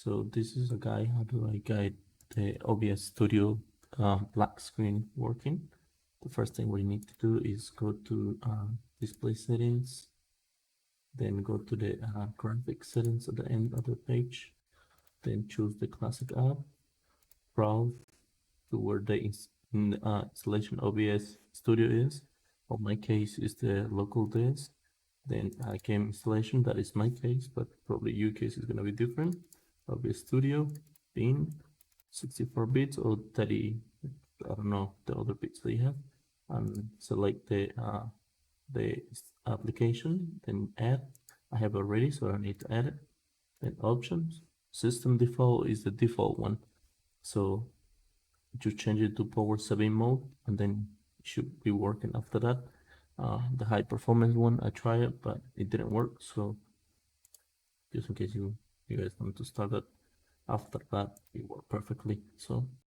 So this is a guide how do I guide the OBS Studio black screen working. The first thing we need to do is go to display settings, then go to the graphic settings at the end of the page, then choose the classic app, browse to where the installation OBS Studio is. For my case is the local disk. Then game installation, that is my case, but probably your case is gonna be different. OBS Studio, bin, 64 bits or 30, I don't know the other bits they have, and select the application, then add. I have already, so I don't need to add it. Then options, system default is the default one, so just change it to power saving mode, and then it should be working after that. The high performance one, I tried it, but it didn't work. So just in case you guys want to start it, after that it worked perfectly. So